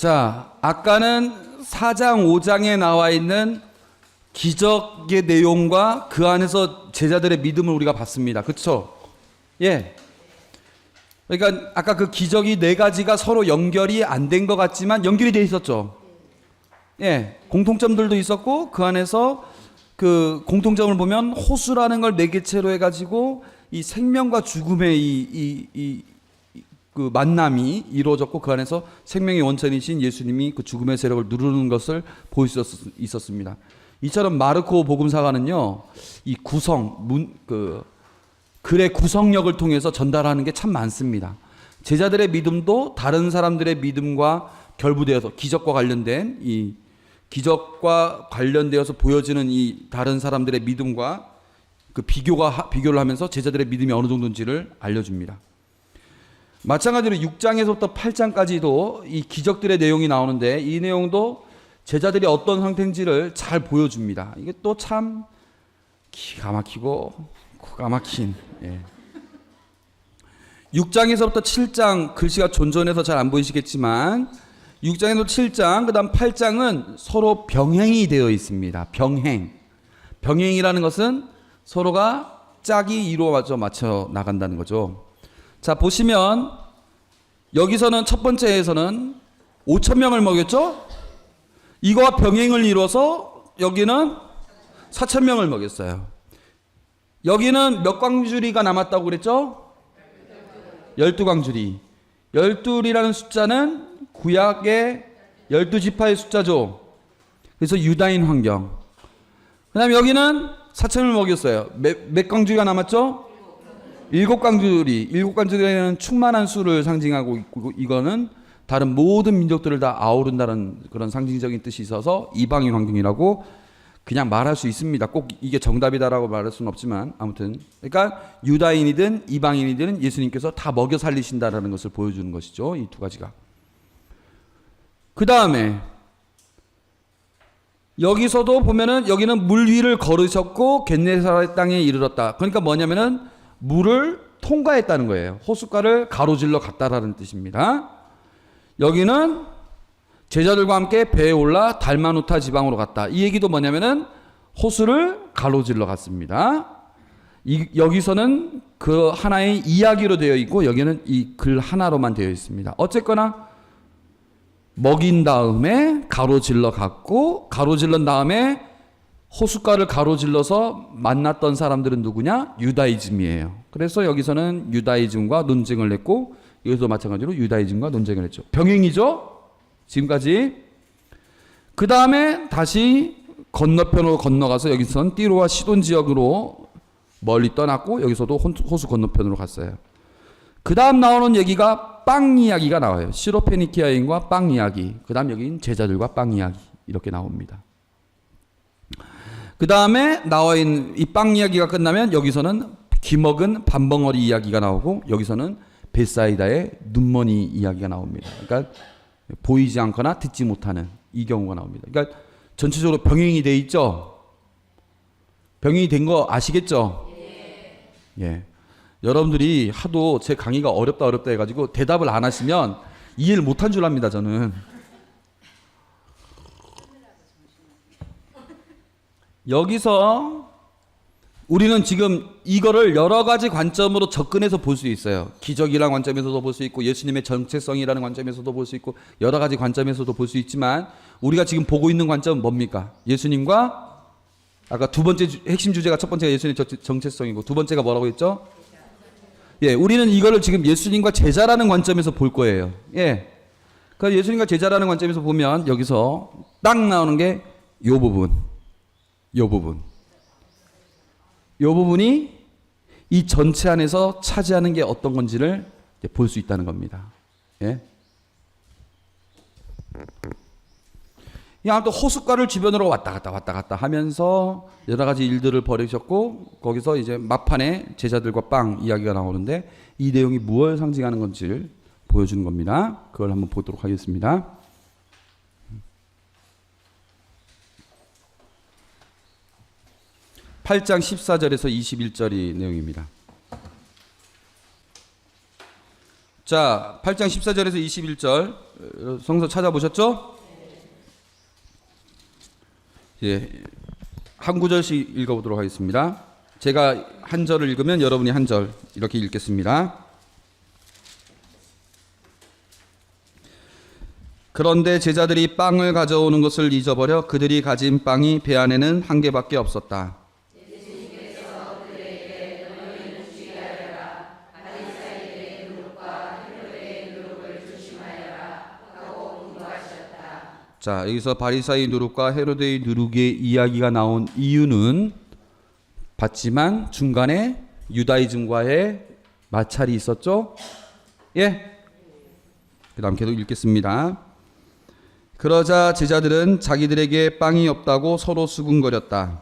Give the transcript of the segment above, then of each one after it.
자, 아까는 4장, 5장에 나와 있는 기적의 내용과 그 안에서 제자들의 믿음을 우리가 봤습니다. 그렇죠? 예. 그러니까 아까 그 기적이 네 가지가 서로 연결이 안 된 것 같지만 연결이 돼 있었죠. 예. 공통점들도 있었고 그 안에서 그 공통점을 보면 호수라는 걸 네 개체로 해가지고 이 생명과 죽음의 그 만남이 이루어졌고 그 안에서 생명의 원천이신 예수님이 그 죽음의 세력을 누르는 것을 볼 수 있었습니다. 이처럼 마르코 복음사가는요, 이 글의 구성력을 통해서 전달하는 게 참 많습니다. 제자들의 믿음도 다른 사람들의 믿음과 결부되어서 기적과 관련되어서 보여지는 이 다른 사람들의 믿음과 그 비교를 하면서 제자들의 믿음이 어느 정도인지를 알려줍니다. 마찬가지로 6장에서부터 8장까지도 이 기적들의 내용이 나오는데 이 내용도 제자들이 어떤 상태인지를 잘 보여줍니다. 이게 또 참 기가 막히고 코가 막힌. 예. 6장에서부터 7장 글씨가 존존해서 잘 안 보이시겠지만 6장에서 7장 그 다음 8장은 서로 병행이 되어 있습니다. 병행이라는 것은 서로가 짝이 맞춰 나간다는 거죠. 자, 보시면 여기서는 첫 번째에서는 5,000명을 먹였죠. 이거와 병행을 이루어서 여기는 4,000명을 먹였어요. 여기는 몇 광주리가 남았다고 그랬죠? 12광주리. 12이라는 숫자는 구약의 12지파의 숫자죠. 그래서 유다인 환경. 그 다음에 여기는 4,000명을 먹였어요. 몇 광주리가 남았죠? 7광주리. 7광주리는 충만한 수를 상징하고 있고 이거는 다른 모든 민족들을 다 아우른다는 그런 상징적인 뜻이 있어서 이방인 환경이라고 그냥 말할 수 있습니다. 꼭 이게 정답이다라고 말할 수는 없지만 아무튼 그러니까 유다인이든 이방인이든 예수님께서 다 먹여 살리신다라는 것을 보여주는 것이죠. 이 두 가지가. 그 다음에 여기서도 보면은 여기는 물 위를 걸으셨고 겟네사렛 땅에 이르렀다. 그러니까 뭐냐면은 물을 통과했다는 거예요. 호숫가를 가로질러 갔다라는 뜻입니다. 여기는 제자들과 함께 배에 올라 달마누타 지방으로 갔다. 이 얘기도 뭐냐면은 호수를 가로질러 갔습니다. 여기서는 그 하나의 이야기로 되어 있고 여기는 이 글 하나로만 되어 있습니다. 어쨌거나 먹인 다음에 가로질러 갔고 가로질른 다음에 호숫가를 가로질러서 만났던 사람들은 누구냐? 유다이즘이에요. 그래서 여기서는 유다이즘과 논쟁을 했고 여기서도 마찬가지로 유다이즘과 논쟁을 했죠. 병행이죠? 지금까지. 그 다음에 다시 건너편으로 건너가서 여기서는 띠로와 시돈 지역으로 멀리 떠났고 여기서도 호수 건너편으로 갔어요. 그 다음 나오는 얘기가 빵 이야기가 나와요. 시로페니키아인과 빵 이야기. 그 다음 여기는 제자들과 빵 이야기 이렇게 나옵니다. 그 다음에 나와 있는 이 빵 이야기가 끝나면 여기서는 기먹은 밤벙어리 이야기가 나오고 여기서는 베사이다의 눈머니 이야기가 나옵니다. 그러니까 보이지 않거나 듣지 못하는 이 경우가 나옵니다. 그러니까 전체적으로 병행이 돼 있죠. 병행이 된 거 아시겠죠? 예. 여러분들이 하도 제 강의가 어렵다 해가지고 대답을 안 하시면 이해를 못한 줄 압니다. 저는. 여기서 우리는 지금 이거를 여러 가지 관점으로 접근해서 볼 수 있어요. 기적이라는 관점에서도 볼 수 있고 예수님의 정체성이라는 관점에서도 볼 수 있고 여러 가지 관점에서도 볼 수 있지만 우리가 지금 보고 있는 관점은 뭡니까? 예수님과 아까 두 번째 핵심 주제가 첫 번째가 예수님의 정체성이고 두 번째가 뭐라고 했죠? 예, 우리는 이거를 지금 예수님과 제자라는 관점에서 볼 거예요. 예. 그러니까 예수님과 제자라는 관점에서 보면 여기서 딱 나오는 게 요 부분이 이 전체 안에서 차지하는 게 어떤 건지를 볼 수 있다는 겁니다. 예. 아무튼 호숫가를 주변으로 왔다 갔다 하면서 여러 가지 일들을 벌이셨고 거기서 이제 막판에 제자들과 빵 이야기가 나오는데 이 내용이 무엇을 상징하는 건지를 보여주는 겁니다. 그걸 한번 보도록 하겠습니다. 8장 14절에서 21절이 내용입니다. 자, 8장 14절에서 21절 성서 찾아보셨죠? 예, 한 구절씩 읽어보도록 하겠습니다. 제가 한 절을 읽으면 여러분이 한 절 이렇게 읽겠습니다. 그런데 제자들이 빵을 가져오는 것을 잊어버려 그들이 가진 빵이 배 안에는 한 개밖에 없었다. 자, 여기서 바리사이 누룩과 헤로데의 누룩의 이야기가 나온 이유는 봤지만 중간에 유다이즘과의 마찰이 있었죠? 예? 그 다음 계속 읽겠습니다. 그러자 제자들은 자기들에게 빵이 없다고 서로 수군거렸다.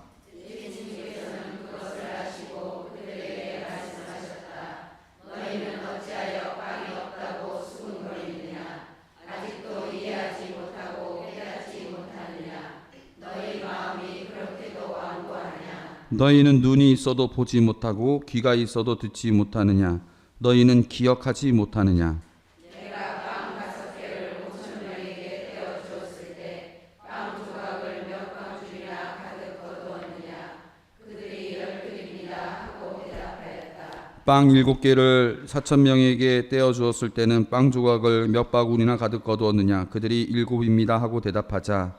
너희는 눈이 있어도 보지 못하고 귀가 있어도 듣지 못하느냐? 너희는 기억하지 못하느냐? 내가 빵 5개를 5,000명에게 떼어 주었을 때 빵 조각을 몇 방울이나 가득 거두었느냐? 그들이 12입니다 하고 대답하였다. 빵 7개를 4,000명에게 떼어 주었을 때는 빵 조각을 몇 바구니나 가득 거두었느냐? 그들이 7입니다 하고 대답하자.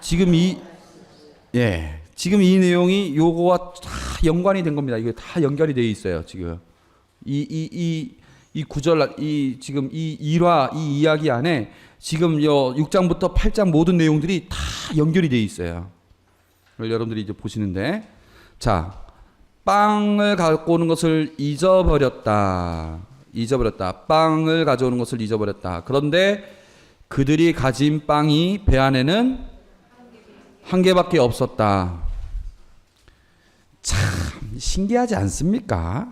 지금 이 내용이 요거와 다 연관이 된 겁니다. 이게 다 연결이 되어 있어요. 지금 이 구절, 지금 이 일화, 이 이야기 안에 지금 6장부터 8장 모든 내용들이 다 연결이 되어 있어요. 그걸 여러분들이 이제 보시는데, 자, 빵을 갖고 오는 것을 잊어버렸다. 빵을 가져오는 것을 잊어버렸다. 그런데 그들이 가진 빵이 배 안에는 한 개밖에 없었다. 참 신기하지 않습니까?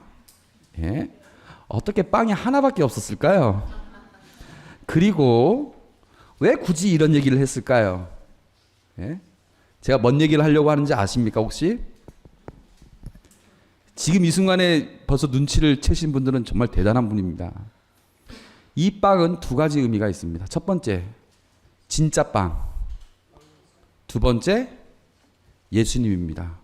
예? 어떻게 빵이 하나밖에 없었을까요? 그리고 왜 굳이 이런 얘기를 했을까요? 예? 제가 뭔 얘기를 하려고 하는지 아십니까 혹시? 지금 이 순간에 벌써 눈치를 채신 분들은 정말 대단한 분입니다. 이 빵은 두 가지 의미가 있습니다. 첫 번째, 진짜 빵. 두 번째, 예수님입니다.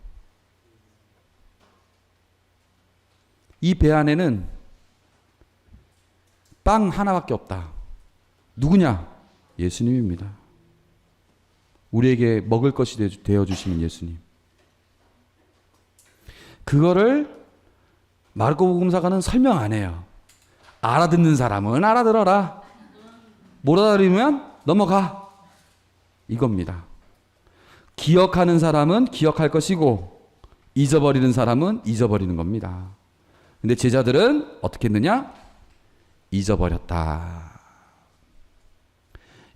이 배 안에는 빵 하나밖에 없다. 누구냐? 예수님입니다. 우리에게 먹을 것이 되어주시는 예수님. 그거를 마르코복음사가는 설명 안 해요. 알아듣는 사람은 알아들어라. 못 알아들으면 넘어가. 이겁니다. 기억하는 사람은 기억할 것이고 잊어버리는 사람은 잊어버리는 겁니다. 근데 제자들은 어떻게 했느냐? 잊어버렸다.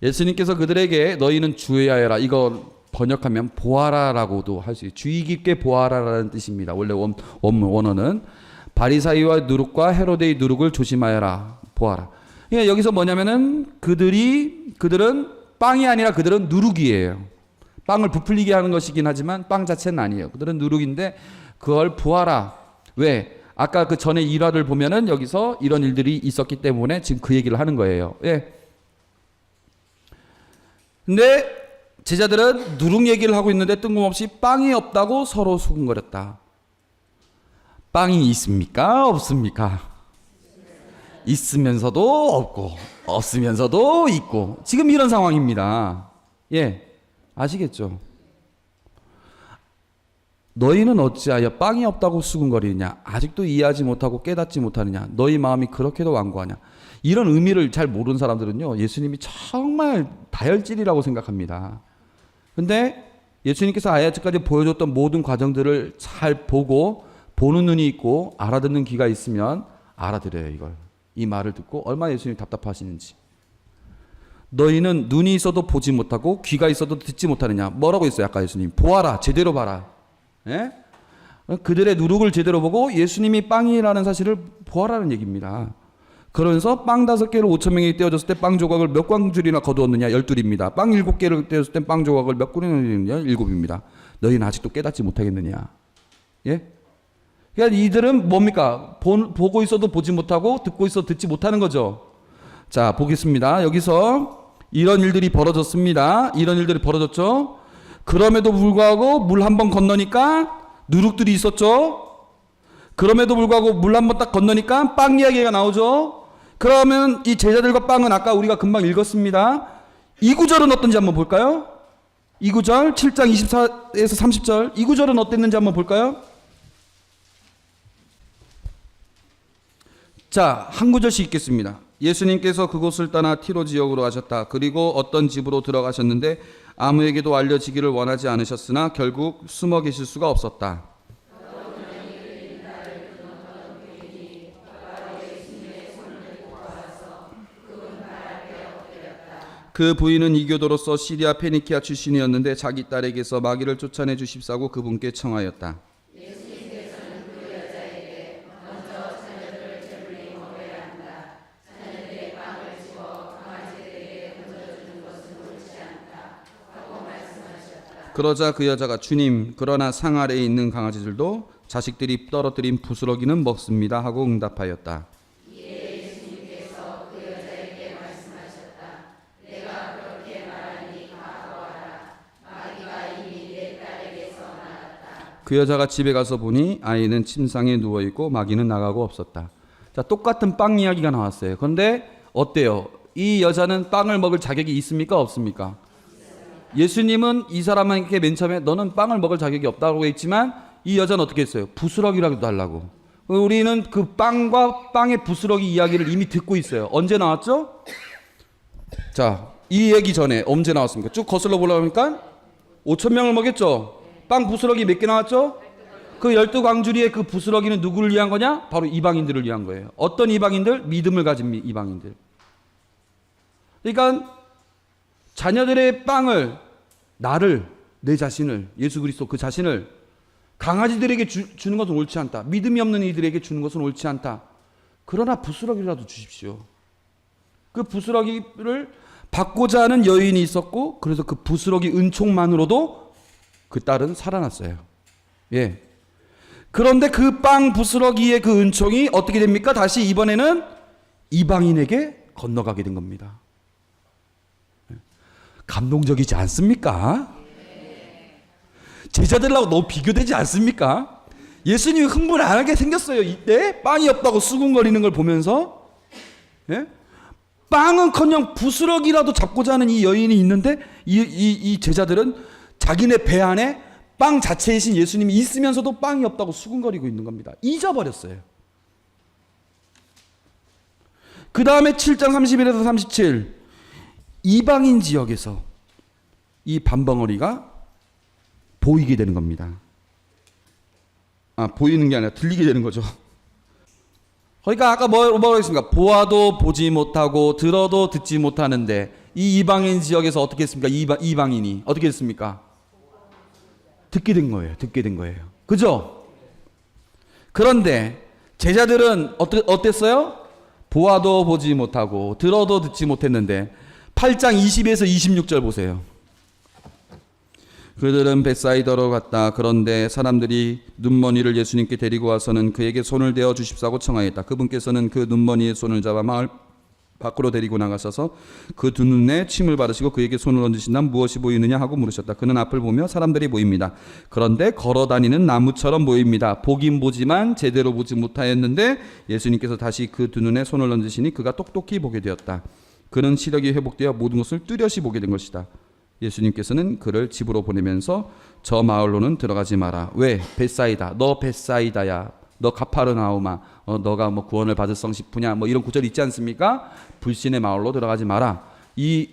예수님께서 그들에게 너희는 주의하여라. 이거 번역하면 보아라라고도 할 수 있어요. 주의 깊게 보아라라는 뜻입니다. 원래 원어는 바리사이와 누룩과 헤로데의 누룩을 조심하여라. 보아라. 그러니까 여기서 뭐냐면은 그들은 빵이 아니라 그들은 누룩이에요. 빵을 부풀리게 하는 것이긴 하지만 빵 자체는 아니에요. 그들은 누룩인데 그걸 보아라. 왜? 아까 그 전에 일화를 보면은 여기서 이런 일들이 있었기 때문에 지금 그 얘기를 하는 거예요. 예. 근데 제자들은 누룩 얘기를 하고 있는데 뜬금없이 빵이 없다고 서로 수군거렸다. 빵이 있습니까? 없습니까? 있으면서도 없고 없으면서도 있고 지금 이런 상황입니다. 예. 아시겠죠? 너희는 어찌하여 빵이 없다고 수군거리느냐? 아직도 이해하지 못하고 깨닫지 못하느냐? 너희 마음이 그렇게도 완고하냐? 이런 의미를 잘 모르는 사람들은요, 예수님이 정말 다혈질이라고 생각합니다. 근데 예수님께서 아야츠까지 보여줬던 모든 과정들을 잘 보고 보는 눈이 있고 알아듣는 귀가 있으면 알아들어요. 이걸. 이 말을 듣고 얼마나 예수님이 답답하시는지. 너희는 눈이 있어도 보지 못하고 귀가 있어도 듣지 못하느냐. 뭐라고 했어요? 아까 예수님. 보아라. 제대로 봐라. 예? 그들의 누룩을 제대로 보고 예수님이 빵이라는 사실을 보아라는 얘기입니다. 그러면서 빵 5개를 5,000명이 떼어줬을 때 빵 조각을 몇 광줄이나 거두었느냐? 12입니다. 빵 7개를 떼었을 때 빵 조각을 몇 군이나 7입니다. 너희는 아직도 깨닫지 못하겠느냐? 예? 그러니까 이들은 뭡니까? 보고 있어도 보지 못하고 듣고 있어도 듣지 못하는 거죠. 자, 보겠습니다. 여기서 이런 일들이 벌어졌습니다. 이런 일들이 벌어졌죠. 그럼에도 불구하고 물 한 번 건너니까 누룩들이 있었죠. 그럼에도 불구하고 물 한 번 딱 건너니까 빵 이야기가 나오죠. 그러면 이 제자들과 빵은 아까 우리가 금방 읽었습니다. 이 구절은 어떤지 한번 볼까요? 이 구절 7장 24에서 30절 이 구절은 어땠는지 한번 볼까요? 자, 한 구절씩 읽겠습니다. 예수님께서 그곳을 떠나 티로 지역으로 가셨다. 그리고 어떤 집으로 들어가셨는데 아무에게도 알려지기를 원하지 않으셨으나 결국 숨어 계실 수가 없었다. 그 부인은 이교도로서 시리아 페니키아 출신이었는데 자기 딸에게서 마귀를 쫓아내 주십사고 그분께 청하였다. 그러자 그 여자가 주님, 그러나 상 아래에 있는 강아지들도 자식들이 떨어뜨린 부스러기는 먹습니다 하고 응답하였다. 그 여자가 집에 가서 보니 아이는 침상에 누워있고 마귀는 나가고 없었다. 자, 똑같은 빵 이야기가 나왔어요. 그런데 어때요? 이 여자는 빵을 먹을 자격이 있습니까? 없습니까? 예수님은 이 사람에게 맨 처음에 너는 빵을 먹을 자격이 없다고 했지만 이 여자는 어떻게 했어요? 부스러기라도 달라고. 우리는 그 빵과 빵의 부스러기 이야기를 이미 듣고 있어요. 언제 나왔죠? 자, 이 얘기 전에 언제 나왔습니까? 쭉 거슬러 보려니까 5,000명을 먹였죠. 빵 부스러기 몇 개 나왔죠? 그 12광주리의 그 부스러기는 누구를 위한 거냐? 바로 이방인들을 위한 거예요. 어떤 이방인들? 믿음을 가진 이방인들. 그러니까 자녀들의 빵을, 나를, 내 자신을, 예수 그리스도 그 자신을 강아지들에게 주는 것은 옳지 않다. 믿음이 없는 이들에게 주는 것은 옳지 않다. 그러나 부스러기라도 주십시오. 그 부스러기를 받고자 하는 여인이 있었고, 그래서 그 부스러기 은총만으로도 그 딸은 살아났어요. 예. 그런데 그 빵 부스러기의 그 은총이 어떻게 됩니까? 다시 이번에는 이방인에게 건너가게 된 겁니다. 감동적이지 않습니까? 제자들하고 너무 비교되지 않습니까? 예수님이 흥분 안 하게 생겼어요. 이때 빵이 없다고 수군거리는 걸 보면서. 예? 빵은커녕 부스러기라도 잡고자 하는 이 여인이 있는데 이 제자들은 자기네 배 안에 빵 자체이신 예수님이 있으면서도 빵이 없다고 수군거리고 있는 겁니다. 잊어버렸어요. 그 다음에 7장 31에서 37 이방인 지역에서 이 밤벙어리가 보이게 되는 겁니다. 보이는 게 아니라 들리게 되는 거죠. 그러니까 아까 뭐라고 했습니까? 보아도 보지 못하고 들어도 듣지 못하는데 이 이방인 지역에서 어떻게 했습니까? 이방인이 어떻게 했습니까? 듣게 된 거예요. 듣게 된 거예요. 그죠? 그런데 제자들은 어땠어요? 보아도 보지 못하고 들어도 듣지 못했는데 8장 20에서 26절 보세요. 그들은 벳사이다로 갔다. 그런데 사람들이 눈머니를 예수님께 데리고 와서는 그에게 손을 대어 주십사고 청하였다. 그분께서는 그 눈머니에 손을 잡아 마을 밖으로 데리고 나가셔서 그 두 눈에 침을 바르시고 그에게 손을 얹으신 다음 무엇이 보이느냐 하고 물으셨다. 그는 앞을 보며 사람들이 보입니다. 그런데 걸어다니는 나무처럼 보입니다. 보긴 보지만 제대로 보지 못하였는데 예수님께서 다시 그 두 눈에 손을 얹으시니 그가 똑똑히 보게 되었다. 그는 시력이 회복되어 모든 것을 뚜렷이 보게 된 것이다. 예수님께서는 그를 집으로 보내면서 저 마을로는 들어가지 마라. 왜? 벳사이다. 너 벳사이다야. 너 가파르나우마. 너가 뭐 구원을 받을 성 싶으냐. 뭐 이런 구절이 있지 않습니까? 불신의 마을로 들어가지 마라. 이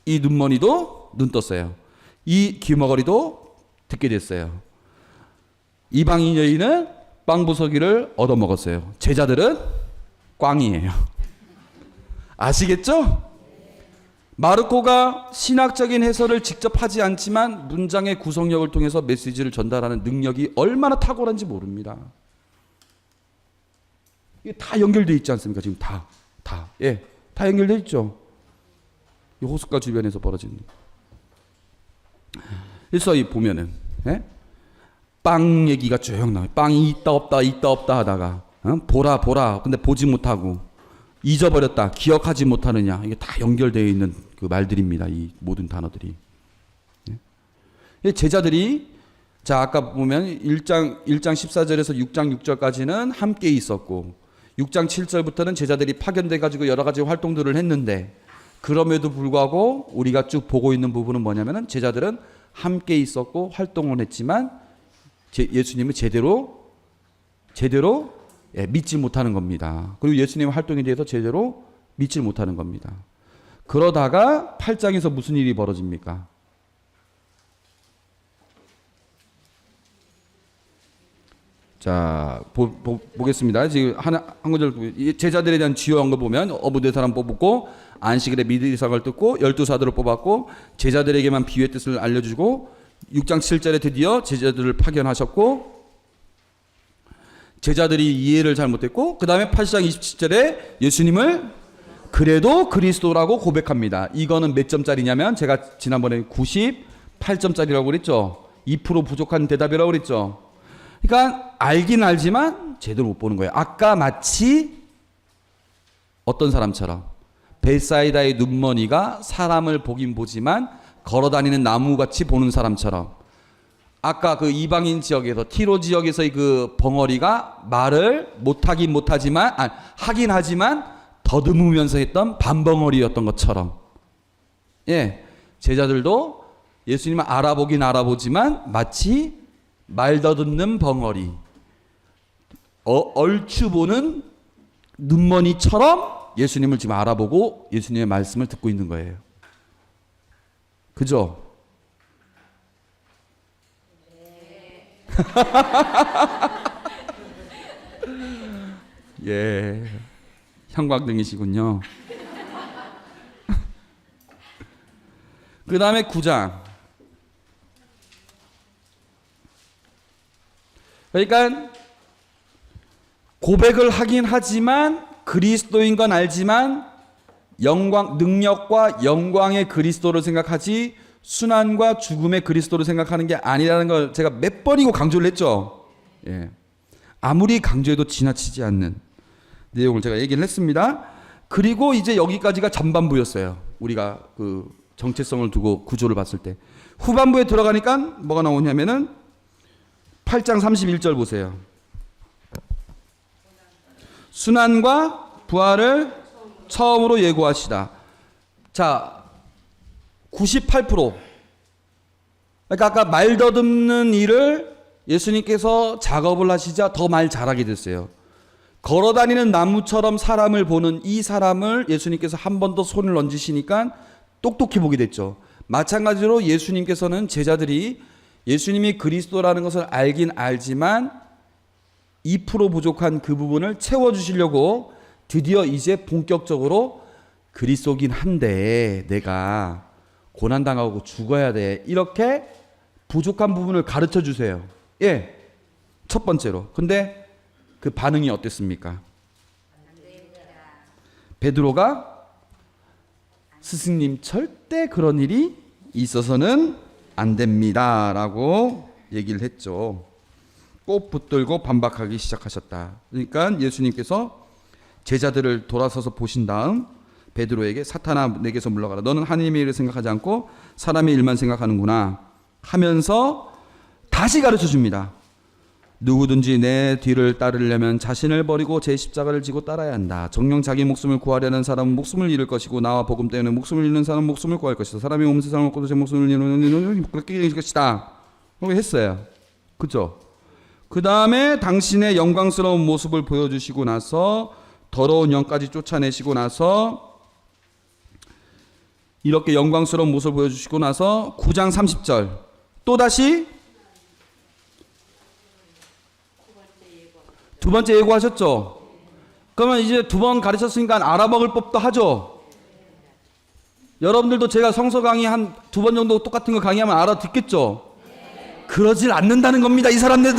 눈머니도 눈 떴어요. 이 귀머거리도 듣게 됐어요. 이방인 여인은 빵부서기를 얻어먹었어요. 제자들은 꽝이에요. 아시겠죠? 마르코가 신학적인 해설을 직접 하지 않지만 문장의 구성력을 통해서 메시지를 전달하는 능력이 얼마나 탁월한지 모릅니다. 이게 다 연결되어 있지 않습니까? 지금 다 연결되어 있죠. 이 호숫가 주변에서 벌어지는. 그래서 이 보면은 빵 얘기가 쭉 나와요. 빵이 있다 없다 있다 없다 하다가 보라 보라 근데 보지 못하고 잊어버렸다 기억하지 못하느냐 이게 다 연결되어 있는 그 말들입니다. 이 모든 단어들이. 제자들이 자 아까 보면 1장 14절에서 6장 6절까지는 함께 있었고 6장 7절부터는 제자들이 파견돼 가지고 여러 가지 활동들을 했는데 그럼에도 불구하고 우리가 쭉 보고 있는 부분은 뭐냐면은 제자들은 함께 있었고 활동을 했지만 예수님을 제대로 믿지 못하는 겁니다. 그리고 예수님의 활동에 대해서 제대로 믿지 못하는 겁니다. 그러다가 8장에서 무슨 일이 벌어집니까? 자, 보겠습니다. 지금 한 구절 제자들에 대한 주요한 거 보면 어부대 사람 뽑고 안식일에 미드이삭을 뜯고 12사도를 뽑았고 제자들에게만 비유의 뜻을 알려주고 6장 7절에 드디어 제자들을 파견하셨고 제자들이 이해를 잘못했고 그 다음에 8장 27절에 예수님을 그래도 그리스도라고 고백합니다. 이거는 몇 점짜리냐면 제가 지난번에 98점짜리라고 그랬죠. 2% 부족한 대답이라고 그랬죠. 그러니까 알긴 알지만 제대로 못 보는 거예요. 아까 마치 어떤 사람처럼 벳사이다의 눈머니가 사람을 보긴 보지만 걸어다니는 나무같이 보는 사람처럼 아까 그 이방인 지역에서 티로 지역에서의 그 벙어리가 말을 못하긴 하긴 하지만 더듬으면서 했던 반벙어리였던 것처럼 제자들도 예수님을 알아보긴 알아보지만 마치 말 더듬는 벙어리 얼추 보는 눈머니처럼 예수님을 지금 알아보고 예수님의 말씀을 듣고 있는 거예요. 그죠? 예, 형광등이시군요. 그 다음에 9장. 그러니까 고백을 하긴 하지만 그리스도인 건 알지만 능력과 영광의 그리스도를 생각하지 순환과 죽음의 그리스도를 생각하는 게 아니라는 걸 제가 몇 번이고 강조를 했죠. 아무리 강조해도 지나치지 않는 내용을 제가 얘기를 했습니다. 그리고 이제 여기까지가 전반부였어요. 우리가 그 정체성을 두고 구조를 봤을 때 후반부에 들어가니까 뭐가 나오냐면은 8장 31절 보세요. 순환과 부활을 처음으로 예고하시다. 자, 98%. 그러니까 아까 말 더듬는 일을 예수님께서 작업을 하시자 더 말 잘하게 됐어요. 걸어다니는 나무처럼 사람을 보는 이 사람을 예수님께서 한 번 더 손을 얹으시니까 똑똑히 보게 됐죠. 마찬가지로 예수님께서는 제자들이 예수님이 그리스도라는 것을 알긴 알지만 2% 부족한 그 부분을 채워주시려고 드디어 이제 본격적으로 그리스도긴 한데 내가 고난당하고 죽어야 돼. 이렇게 부족한 부분을 가르쳐 주세요. 첫 번째로. 근데 그 반응이 어땠습니까? 베드로가 스승님 절대 그런 일이 있어서는 안 됩니다 라고 얘기를 했죠. 꼭 붙들고 반박하기 시작하셨다. 그러니까 예수님께서 제자들을 돌아서서 보신 다음 베드로에게 사탄아 내게서 물러가라. 너는 하나님의 일을 생각하지 않고 사람의 일만 생각하는구나 하면서 다시 가르쳐 줍니다. 누구든지 내 뒤를 따르려면 자신을 버리고 제 십자가를 지고 따라야 한다. 정녕 자기 목숨을 구하려는 사람은 목숨을 잃을 것이고 나와 복음 때문에 목숨을 잃는 사람은 목숨을 구할 것이다. 사람이 온 세상을 얻고도 제 목숨을 잃는 것이다. 그렇게 했어요. 그죠? 그 다음에 당신의 영광스러운 모습을 보여주시고 나서 더러운 영까지 쫓아내시고 나서 이렇게 영광스러운 모습을 보여주시고 나서 9장 30절 또다시 두 번째 예고하셨죠. 그러면 이제 두 번 가르쳤으니까 알아먹을 법도 하죠. 여러분들도 제가 성서 강의 한 두 번 정도 똑같은 거 강의하면 알아듣겠죠. 그러질 않는다는 겁니다. 이 사람들은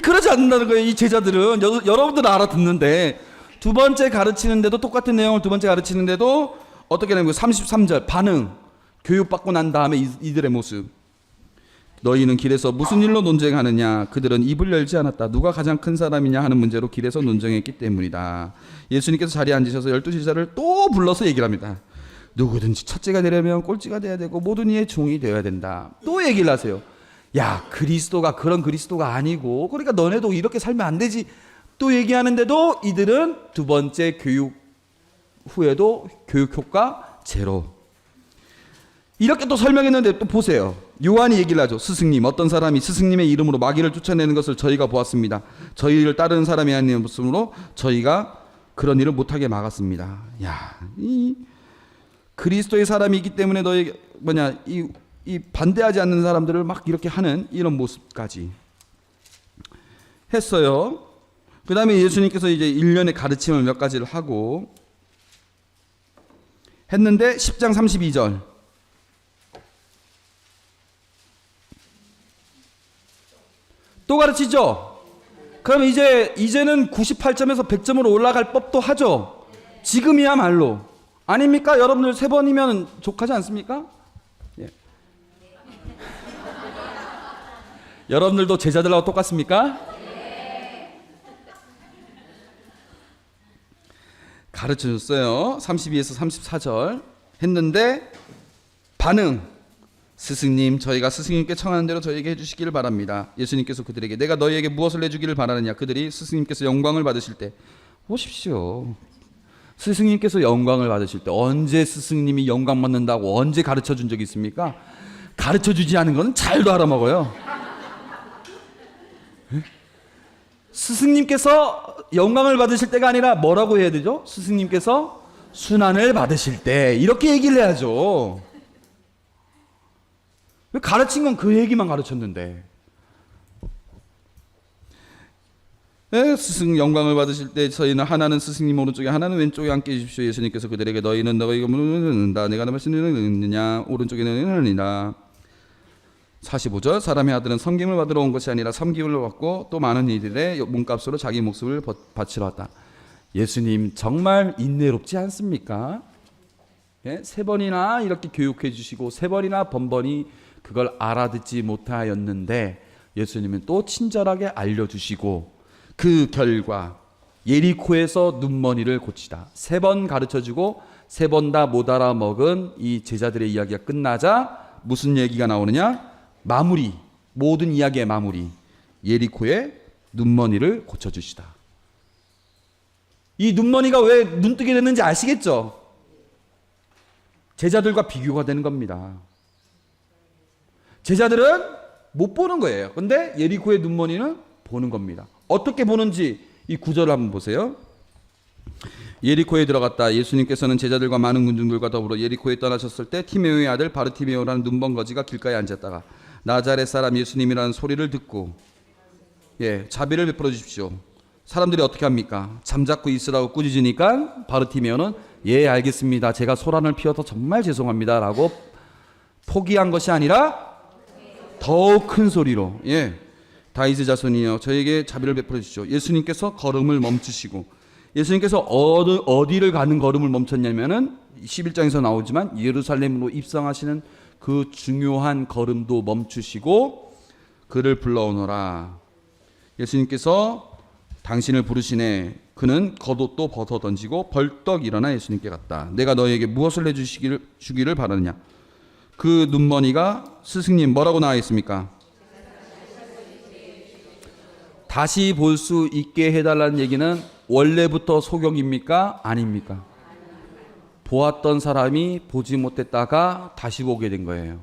그러지 않는다는 거예요. 이 제자들은 여러분들은 알아듣는데 두 번째 가르치는데도 똑같은 내용을 두 번째 가르치는데도 어떻게 되는 거예요? 33절 반응 교육받고 난 다음에 이들의 모습 너희는 길에서 무슨 일로 논쟁하느냐? 그들은 입을 열지 않았다. 누가 가장 큰 사람이냐 하는 문제로 길에서 논쟁했기 때문이다. 예수님께서 자리에 앉으셔서 12제자를 또 불러서 얘기를 합니다. 누구든지 첫째가 되려면 꼴찌가 돼야 되고 모든 이의 종이 되어야 된다. 또 얘기를 하세요. 야, 그리스도가 그런 그리스도가 아니고 그러니까 너네도 이렇게 살면 안 되지. 또 얘기하는데도 이들은 두 번째 교육 후에도 교육 효과 제로. 이렇게 또 설명했는데 또 보세요. 요한이 얘기를 하죠. 스승님, 어떤 사람이 스승님의 이름으로 마귀를 쫓아내는 것을 저희가 보았습니다. 저희를 따르는 사람이 아니었으므로 저희가 그런 일을 못하게 막았습니다. 야, 이 그리스도의 사람이기 때문에 너희 이 반대하지 않는 사람들을 막 이렇게 하는 이런 모습까지 했어요. 그 다음에 예수님께서 이제 일련의 가르침을 몇 가지를 하고 했는데 10장 32절 또 가르치죠. 그럼 이제는 98점에서 100점으로 올라갈 법도 하죠. 지금이야말로 아닙니까? 여러분들 3번이면 족하지 않습니까? 예. 여러분들도 제자들하고 똑같습니까? 가르쳐줬어요. 32에서 34절 했는데 반응. 스승님, 저희가 스승님께 청하는 대로 저희에게 해주시기를 바랍니다. 예수님께서 그들에게 내가 너희에게 무엇을 내주기를 바라느냐? 그들이 스승님께서 영광을 받으실 때 보십시오. 스승님께서 영광을 받으실 때 언제 스승님이 영광 받는다고 언제 가르쳐준 적이 있습니까? 가르쳐주지 않은 건 잘도 알아먹어요. 스승님께서 영광을 받으실 때가 아니라 뭐라고 해야 되죠? 스승님께서 순환을 받으실 때 이렇게 얘기를 해야죠. 왜 가르친 건 그 얘기만 가르쳤는데. 네, 스승 영광을 받으실 때 저희는 하나는 스승님 오른쪽에 하나는 왼쪽에 앉게 해주십시오. 예수님께서 그들에게 너희는 너희가 듣는다. 내가 너 말씀을 듣느냐 오른쪽에는 듣느니라. 45절 사람의 아들은 섬김을 받으러 온 것이 아니라 섬김을 받고 또 많은 이들의 몸값으로 자기 목숨을 바치러 왔다. 예수님 정말 인내롭지 않습니까? 예? 3번이나 이렇게 교육해 주시고 3번이나 번번이 그걸 알아듣지 못하였는데 예수님은 또 친절하게 알려주시고 그 결과 예리코에서 눈머리를 고치다. 3번 가르쳐주고 3번 다 못 알아먹은 이 제자들의 이야기가 끝나자 무슨 얘기가 나오느냐? 마무리, 모든 이야기의 마무리. 예리코의 눈머리를 고쳐주시다. 이 눈머리가 왜 눈뜨게 됐는지 아시겠죠? 제자들과 비교가 되는 겁니다. 제자들은 못 보는 거예요. 근데 예리코의 눈머리는 보는 겁니다. 어떻게 보는지 이 구절을 한번 보세요. 예리코에 들어갔다. 예수님께서는 제자들과 많은 군중들과 더불어 예리코에 떠나셨을 때 티메오의 아들 바르티메오라는 눈먼거지가 길가에 앉았다가 나자렛 사람 예수님이라는 소리를 듣고 자비를 베풀어 주십시오. 사람들이 어떻게 합니까? 잠자코 있으라고 꾸짖으니까 바르티메오는 알겠습니다. 제가 소란을 피워서 정말 죄송합니다 라고 포기한 것이 아니라 더욱 큰 소리로 다윗의 자손이여 저에게 자비를 베풀어 주십시오. 예수님께서 걸음을 멈추시고 예수님께서 어디를 가는 걸음을 멈췄냐면은 11장에서 나오지만 예루살렘으로 입성하시는 그 중요한 걸음도 멈추시고 그를 불러오너라. 예수님께서 당신을 부르시네. 그는 겉옷도 벗어 던지고 벌떡 일어나 예수님께 갔다. 내가 너에게 무엇을 해주기를 바라느냐? 그 눈머니가 스승님 뭐라고 나와 있습니까? 다시 볼 수 있게 해달라는 얘기는 원래부터 소경입니까? 아닙니까? 보았던 사람이 보지 못했다가 다시 보게 된 거예요.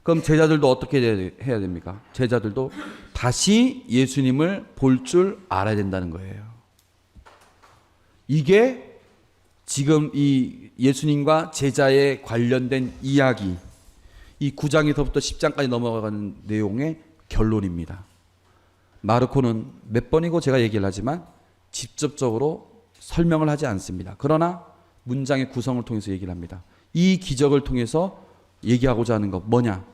그럼 제자들도 어떻게 해야 됩니까? 제자들도 다시 예수님을 볼 줄 알아야 된다는 거예요. 이게 지금 이 예수님과 제자에 관련된 이야기, 이 9장에서부터 10장까지 넘어가는 내용의 결론입니다. 마르코는 몇 번이고 제가 얘기를 하지만 직접적으로 설명을 하지 않습니다. 그러나 문장의 구성을 통해서 얘기를 합니다. 이 기적을 통해서 얘기하고자 하는 것 뭐냐?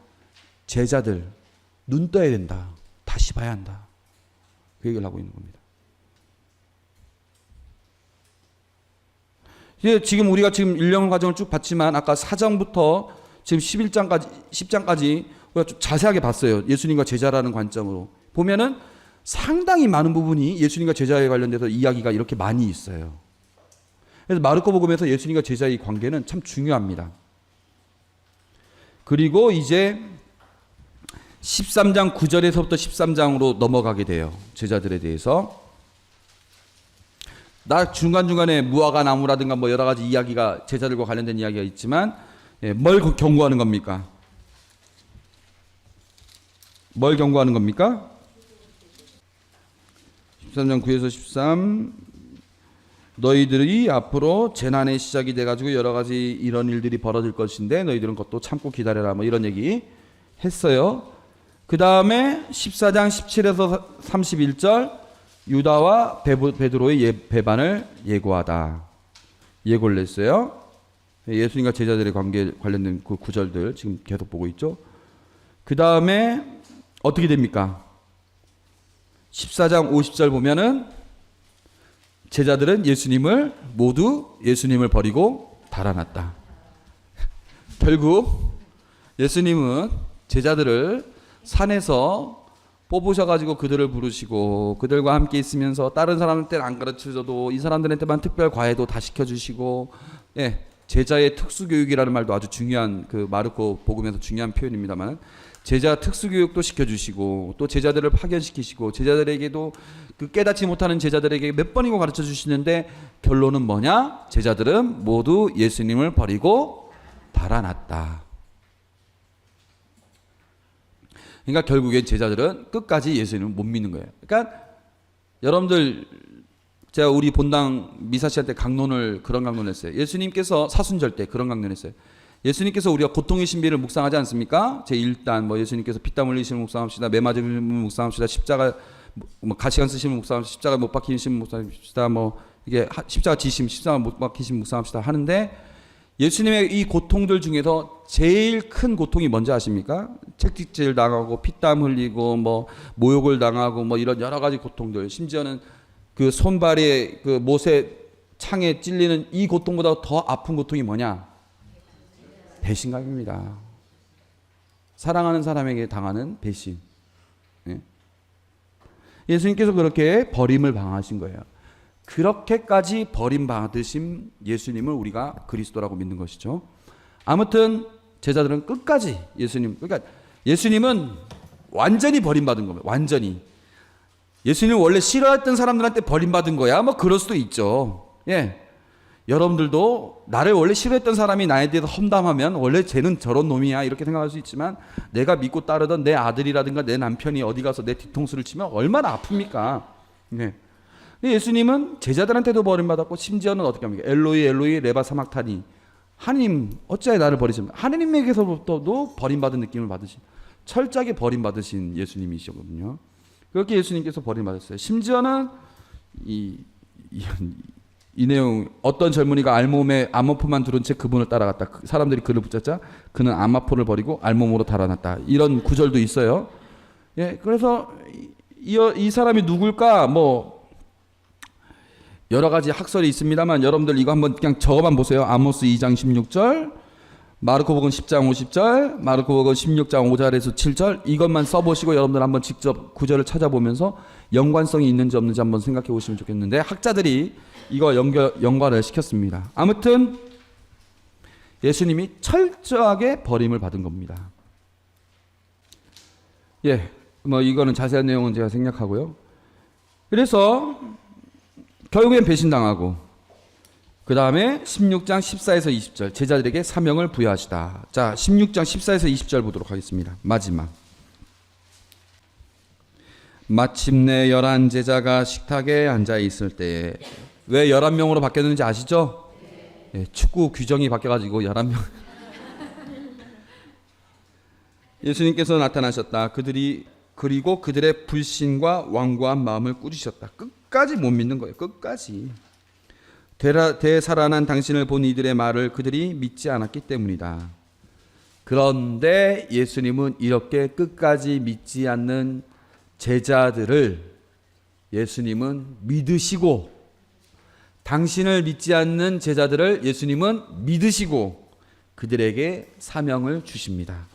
제자들 눈 떠야 된다. 다시 봐야 한다. 그 얘기를 하고 있는 겁니다. 지금 우리가 지금 일령 과정을 쭉 봤지만 아까 4장부터 지금 10장까지 우리가 좀 자세하게 봤어요. 예수님과 제자라는 관점으로 보면은 상당히 많은 부분이 예수님과 제자에 관련돼서 이야기가 이렇게 많이 있어요. 그래서 마르코 복음에서 예수님과 제자의 관계는 참 중요합니다. 그리고 이제 13장 9절에서부터 13장으로 넘어가게 돼요. 제자들에 대해서. 나 중간중간에 무화과 나무라든가 뭐 여러 가지 이야기가 제자들과 관련된 이야기가 있지만 뭘 경고하는 겁니까? 뭘 경고하는 겁니까? 13장 9에서 13 너희들이 앞으로 재난의 시작이 돼가지고 여러 가지 이런 일들이 벌어질 것인데 너희들은 그것도 참고 기다려라 뭐 이런 얘기 했어요. 그 다음에 14장 17에서 31절 유다와 베드로의 배반을 예고하다. 예고를 냈어요. 예수님과 제자들의 관계에 관련된 그 구절들 지금 계속 보고 있죠. 그 다음에 어떻게 됩니까? 14장 50절 보면은 제자들은 모두 예수님을 버리고 달아났다. 결국 예수님은 제자들을 산에서 뽑으셔가지고 그들을 부르시고 그들과 함께 있으면서 다른 사람들한테는 안 가르쳐줘도 이 사람들한테만 특별 과외도 다 시켜주시고, 제자의 특수교육이라는 말도 아주 중요한 그 마르코 복음에서 중요한 표현입니다만 제자 특수교육도 시켜주시고 또 제자들을 파견시키시고 제자들에게도 그 깨닫지 못하는 제자들에게 몇 번이고 가르쳐 주시는데 결론은 뭐냐? 제자들은 모두 예수님을 버리고 달아났다. 그러니까 결국엔 제자들은 끝까지 예수님을 못 믿는 거예요. 그러니까 여러분들 제가 우리 본당 미사 씨한테 그런 강론을 했어요. 예수님께서 사순절 때 그런 강론을 했어요. 예수님께서 우리가 고통의 신비를 묵상하지 않습니까? 제1단 뭐 예수님께서 피땀 흘리시는 묵상합시다. 매 맞으시는 묵상합시다. 십자가 뭐 가시관 쓰시는 묵상합시다. 십자가 못 박히시는 묵상합시다. 뭐 이게 십자가 지심, 십자가 못 박히시는 묵상합시다 하는데 예수님의 이 고통들 중에서 제일 큰 고통이 뭔지 아십니까? 채찍질 당하고 피땀 흘리고 뭐 모욕을 당하고 뭐 이런 여러 가지 고통들, 심지어는 그 손발에 그 못에 창에 찔리는 이 고통보다 더 아픈 고통이 뭐냐? 배신감입니다. 사랑하는 사람에게 당하는 배신. 예수님께서 그렇게 버림을 당하신 거예요. 그렇게까지 버림받으신 예수님을 우리가 그리스도라고 믿는 것이죠. 아무튼 제자들은 끝까지 그러니까 예수님은 완전히 버림받은 겁니다. 완전히. 예수님을 원래 싫어했던 사람들한테 버림받은 거야. 뭐 그럴 수도 있죠. 여러분들도 나를 원래 싫어했던 사람이 나에 대해서 험담하면 원래 쟤는 저런 놈이야 이렇게 생각할 수 있지만 내가 믿고 따르던 내 아들이라든가 내 남편이 어디 가서 내 뒤통수를 치면 얼마나 아픕니까? 예수님은 제자들한테도 버림받았고 심지어는 어떻게 합니까? 엘로이 엘로이 레바 사막타니, 하나님 어찌하여 나를 버리십니까? 하나님에게서부터도 버림받은 느낌을 받으신, 철저하게 버림받으신 예수님이시거든요. 그렇게 예수님께서 버림받았어요. 심지어는 이 내용, 어떤 젊은이가 알몸에 암호포만 두른 채 그분을 따라갔다. 사람들이 그를 붙잡자 그는 암호포를 버리고 알몸으로 달아났다. 이런 구절도 있어요. 그래서 이 사람이 누굴까? 뭐 여러 가지 학설이 있습니다만 여러분들 이거 한번 그냥 적어만 보세요. 아모스 2장 16절, 마르코복음 10장 50절, 마르코복음 16장 5절에서 7절 이것만 써보시고 여러분들 한번 직접 구절을 찾아보면서 연관성이 있는지 없는지 한번 생각해 보시면 좋겠는데 학자들이 이거 연관을 시켰습니다. 아무튼 예수님이 철저하게 버림을 받은 겁니다. 뭐 이거는 자세한 내용은 제가 생략하고요. 그래서 결국엔 배신당하고 그 다음에 16장 14에서 20절 제자들에게 사명을 부여하시다. 자, 16장 14에서 20절 보도록 하겠습니다. 마지막. 마침내 11 제자가 식탁에 앉아 있을 때에, 왜 11명으로 바뀌었는지 아시죠? 축구 규정이 바뀌어가지고 11명. 예수님께서 나타나셨다. 그리고 그들의 불신과 완고한 마음을 꾸리셨다. 끝까지 못 믿는 거예요. 끝까지. 되살아난 당신을 본 이들의 말을 그들이 믿지 않았기 때문이다. 그런데 예수님은 이렇게 끝까지 믿지 않는 제자들을 예수님은 믿으시고, 당신을 믿지 않는 제자들을 예수님은 믿으시고 그들에게 사명을 주십니다.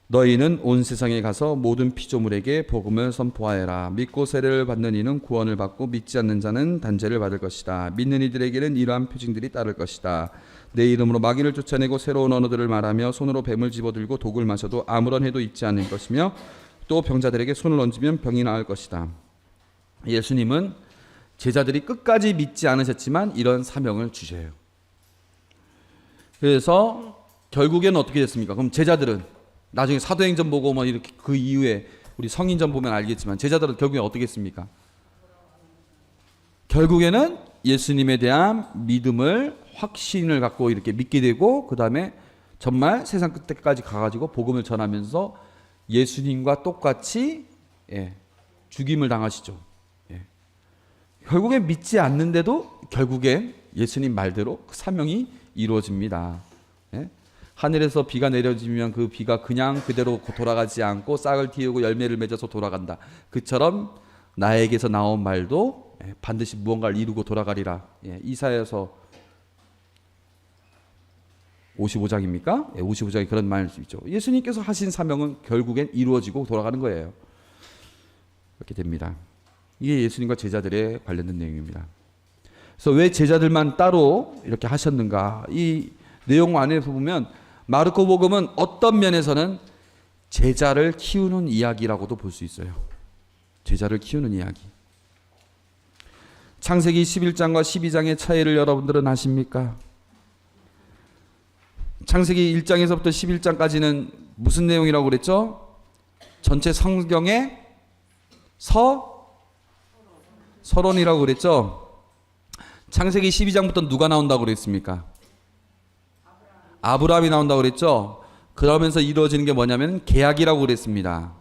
너희는 온 세상에 가서 모든 피조물에게 복음을 선포하여라. 믿고 세례를 받는 이는 구원을 받고 믿지 않는 자는 단죄를 받을 것이다. 믿는 이들에게는 이러한 표징들이 따를 것이다. 내 이름으로 마귀를 쫓아내고 새로운 언어들을 말하며 손으로 뱀을 집어들고 독을 마셔도 아무런 해도 있지 않을 것이며 또 병자들에게 손을 얹으면 병이 나을 것이다. 예수님은 제자들이 끝까지 믿지 않으셨지만 이런 사명을 주셔요. 그래서 결국에는 어떻게 됐습니까? 그럼 제자들은 나중에 사도행전 보고 뭐 이렇게 그 이후에 우리 성인전 보면 알겠지만 제자들은 결국에 어떻게 했습니까? 결국에는 예수님에 대한 믿음을 확신을 갖고 이렇게 믿게 되고 그 다음에 정말 세상 끝까지 가가지고 복음을 전하면서 예수님과 똑같이 죽임을 당하시죠. 결국엔 믿지 않는데도 결국엔 예수님 말대로 그 사명이 이루어집니다. 하늘에서 비가 내려지면 그 비가 그냥 그대로 돌아가지 않고 싹을 틔우고 열매를 맺어서 돌아간다. 그처럼 나에게서 나온 말도 반드시 무언가를 이루고 돌아가리라. 이사야서 55장입니까? 55장에 그런 말이 있죠. 예수님께서 하신 사명은 결국엔 이루어지고 돌아가는 거예요. 그렇게 됩니다. 이게 예수님과 제자들에 관련된 내용입니다. 그래서 왜 제자들만 따로 이렇게 하셨는가? 이 내용 안에서 보면 마르코복음은 어떤 면에서는 제자를 키우는 이야기라고도 볼 수 있어요. 제자를 키우는 이야기. 창세기 11장과 12장의 차이를 여러분들은 아십니까? 창세기 1장에서부터 11장까지는 무슨 내용이라고 그랬죠? 전체 성경의 서론이라고 그랬죠? 창세기 12장부터 누가 나온다고 그랬습니까? 아브라함이 나온다고 그랬죠? 그러면서 이루어지는 게 뭐냐면 계약이라고 그랬습니다.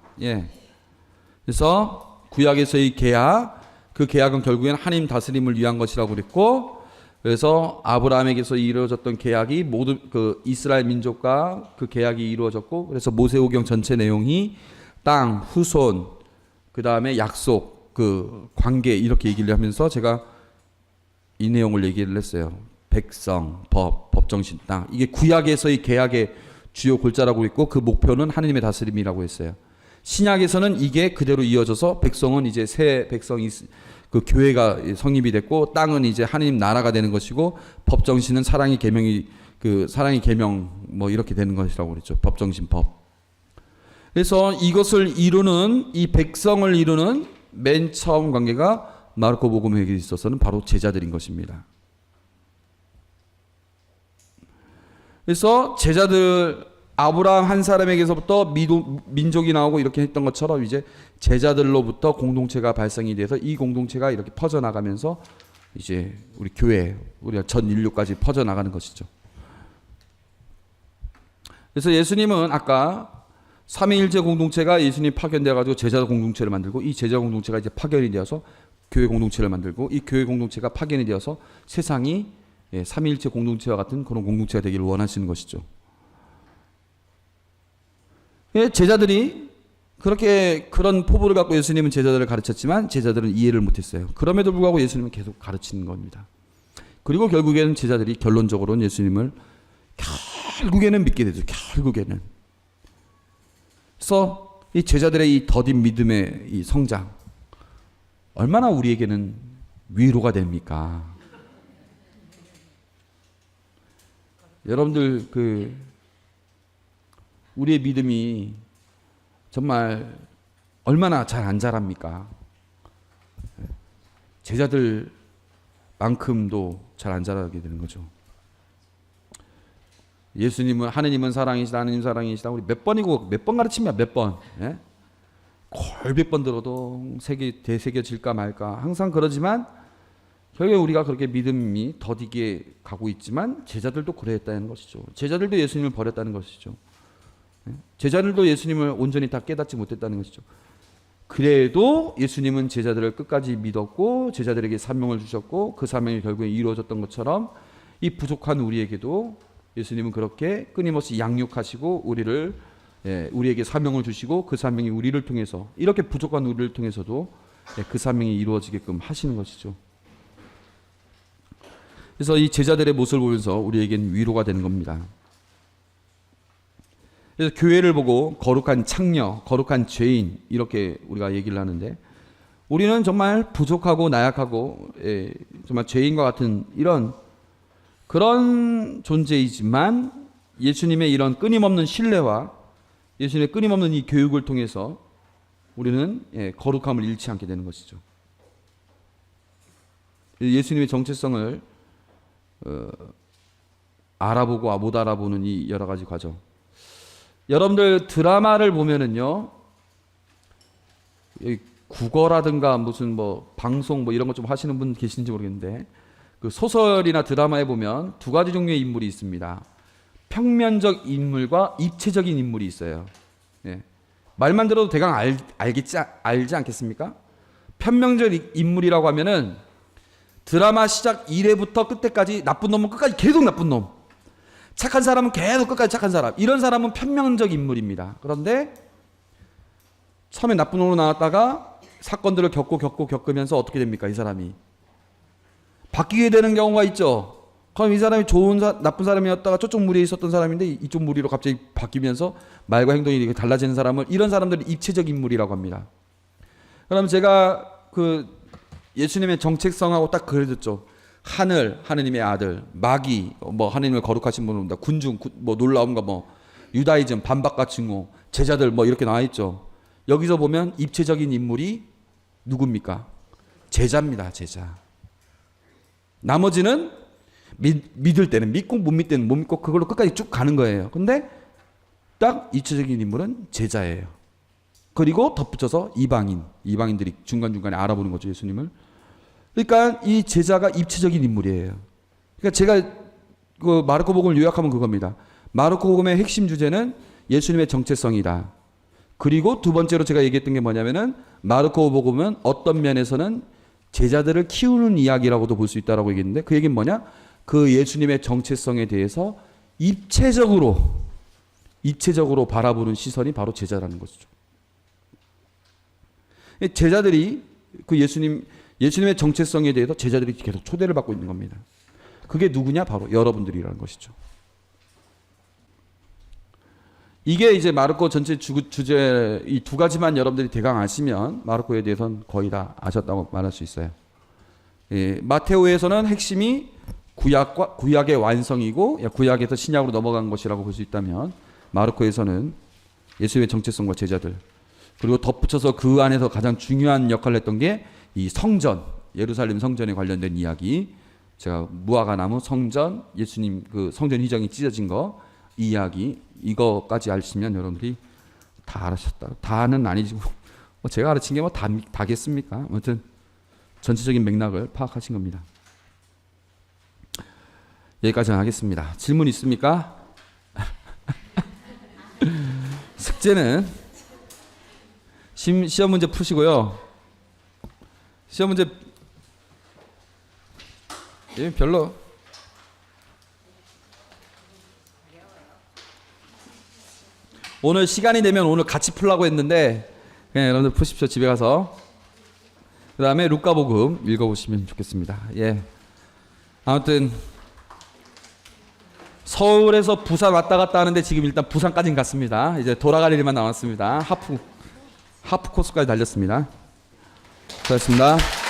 그래서 구약에서의 계약, 그 계약은 결국엔 하나님 다스림을 위한 것이라고 그랬고, 그래서 아브라함에게서 이루어졌던 계약이 모두 그 이스라엘 민족과 그 계약이 이루어졌고, 그래서 모세오경 전체 내용이 땅, 후손, 그 다음에 약속, 그 관계 이렇게 얘기를 하면서 제가 이 내용을 얘기를 했어요. 백성, 법정신, 땅. 이게 구약에서의 계약의 주요 골자라고 했고 그 목표는 하나님의 다스림이라고 했어요. 신약에서는 이게 그대로 이어져서 백성은 이제 새 백성이 그 교회가 성립이 됐고 땅은 이제 하나님 나라가 되는 것이고 법정신은 사랑의 계명이 그 사랑의 계명 뭐 이렇게 되는 것이라고 그랬죠. 법정신 법. 그래서 이것을 이루는 이 백성을 이루는 맨 처음 관계가 마르코복음에 있어서는 바로 제자들인 것입니다. 그래서 제자들 아브라함 한 사람에게서부터 민족이 나오고 이렇게 했던 것처럼 이제 제자들로부터 공동체가 발생이 돼서 이 공동체가 이렇게 퍼져나가면서 이제 우리 교회, 우리가 전 인류까지 퍼져나가는 것이죠. 그래서 예수님은 아까 삼위일체 공동체가 예수님 파견되어 가지고 제자 공동체를 만들고 이 제자 공동체가 이제 파견이 되어서 교회 공동체를 만들고 이 교회 공동체가 파견이 되어서 세상이 삼위일체 공동체와 같은 그런 공동체가 되기를 원하시는 것이죠. 제자들이 그렇게 그런 포부를 갖고 예수님은 제자들을 가르쳤지만 제자들은 이해를 못했어요. 그럼에도 불구하고 예수님은 계속 가르치는 겁니다. 그리고 결국에는 제자들이 결론적으로는 예수님을 결국에는 믿게 되죠. 결국에는. 그래서 이 제자들의 이 더딘 믿음의 이 성장 얼마나 우리에게는 위로가 됩니까? 여러분들 우리의 믿음이 정말 얼마나 잘 안 자랍니까? 제자들만큼도 잘 안 자라게 되는 거죠. 예수님은 하느님은 사랑이시다, 하느님 사랑이시다. 우리 몇 번 가르치면 몇 번? 골백 번 들어도 되새겨질까 말까. 항상 그러지만 결국에 우리가 그렇게 믿음이 더디게 가고 있지만 제자들도 그랬다는 것이죠. 제자들도 예수님을 버렸다는 것이죠. 제자들도 예수님을 온전히 다 깨닫지 못했다는 것이죠. 그래도 예수님은 제자들을 끝까지 믿었고 제자들에게 사명을 주셨고 그 사명이 결국에 이루어졌던 것처럼 이 부족한 우리에게도 예수님은 그렇게 끊임없이 양육하시고 우리에게 사명을 주시고 그 사명이 우리를 통해서 이렇게 부족한 우리를 통해서도 그 사명이 이루어지게끔 하시는 것이죠. 그래서 이 제자들의 모습을 보면서 우리에겐 위로가 되는 겁니다. 그래서 교회를 보고 거룩한 창녀, 거룩한 죄인 이렇게 우리가 얘기를 하는데 우리는 정말 부족하고 나약하고 정말 죄인과 같은 이런 그런 존재이지만 예수님의 이런 끊임없는 신뢰와 예수님의 끊임없는 이 교육을 통해서 우리는 거룩함을 잃지 않게 되는 것이죠. 예수님의 정체성을 알아보고 못 알아보는 이 여러 가지 과정. 여러분들 드라마를 보면은요, 국어라든가 무슨 뭐 방송 뭐 이런 거 좀 하시는 분 계시는지 모르겠는데 그 소설이나 드라마에 보면 두 가지 종류의 인물이 있습니다. 평면적 인물과 입체적인 인물이 있어요. 예. 말만 들어도 대강 알지 않겠습니까? 평면적 인물이라고 하면은 드라마 시작 1회부터 끝에까지 나쁜 놈은 끝까지 계속 나쁜 놈, 착한 사람은 계속 끝까지 착한 사람, 이런 사람은 평면적 인물입니다. 그런데 처음에 나쁜 놈으로 나왔다가 사건들을 겪으면서 어떻게 됩니까? 이 사람이 바뀌게 되는 경우가 있죠. 그럼 이 사람이 나쁜 사람이었다가 저쪽 무리에 있었던 사람인데 이쪽 무리로 갑자기 바뀌면서 말과 행동이 달라지는 사람을, 이런 사람들을 입체적 인물이라고 합니다. 그럼 제가 그 예수님의 정체성하고 딱 그려졌죠. 하느님의 아들, 마귀, 뭐 하느님을 거룩하신 분을 본다, 군중, 뭐 놀라움과 뭐 유다이즘, 반박과 증오, 제자들 뭐 이렇게 나와 있죠. 여기서 보면 입체적인 인물이 누굽니까? 제자입니다, 제자. 나머지는 믿을 때는 믿고 못 믿을 때는 못 믿고 그걸로 끝까지 쭉 가는 거예요. 근데 딱 입체적인 인물은 제자예요. 그리고 덧붙여서 이방인들이 중간중간에 알아보는 거죠, 예수님을. 그러니까 이 제자가 입체적인 인물이에요. 그러니까 제가 그 마르코복음을 요약하면 그겁니다. 마르코복음의 핵심 주제는 예수님의 정체성이다. 그리고 두 번째로 제가 얘기했던 게 뭐냐면은 마르코복음은 어떤 면에서는 제자들을 키우는 이야기라고도 볼 수 있다라고 얘기했는데 그 얘기는 뭐냐? 그 예수님의 정체성에 대해서 입체적으로 바라보는 시선이 바로 제자라는 것이죠. 제자들이 그 예수님의 정체성에 대해서 제자들이 계속 초대를 받고 있는 겁니다. 그게 누구냐? 바로 여러분들이라는 것이죠. 이게 이제 마르코 전체 주제 이 두 가지만 여러분들이 대강 아시면 마르코에 대해서는 거의 다 아셨다고 말할 수 있어요. 마테오에서는 핵심이 구약의 완성이고 구약에서 신약으로 넘어간 것이라고 볼 수 있다면 마르코에서는 예수의 정체성과 제자들, 그리고 덧붙여서 그 안에서 가장 중요한 역할을 했던 게 이 성전, 예루살렘 성전에 관련된 이야기, 제가 무화과 나무 성전, 예수님 그 성전 휘장이 찢어진 거, 이 이야기, 이거까지 아시면 여러분들이 다 알으셨다. 다는 아니지고 제가 가르친 게 뭐 다겠습니까? 아무튼 전체적인 맥락을 파악하신 겁니다. 여기까지 하겠습니다. 질문 있습니까? 숙제는 시험 문제 푸시고요. 시험 문제 별로 오늘 시간이 되면 오늘 같이 풀라고 했는데 그냥 여러분들 푸십시오. 집에 가서. 그 다음에 루카복음 읽어보시면 좋겠습니다. 아무튼 서울에서 부산 왔다 갔다 하는데 지금 일단 부산까지는 갔습니다. 이제 돌아갈 일만 남았습니다. 하프 코스까지 달렸습니다. 수고하셨습니다.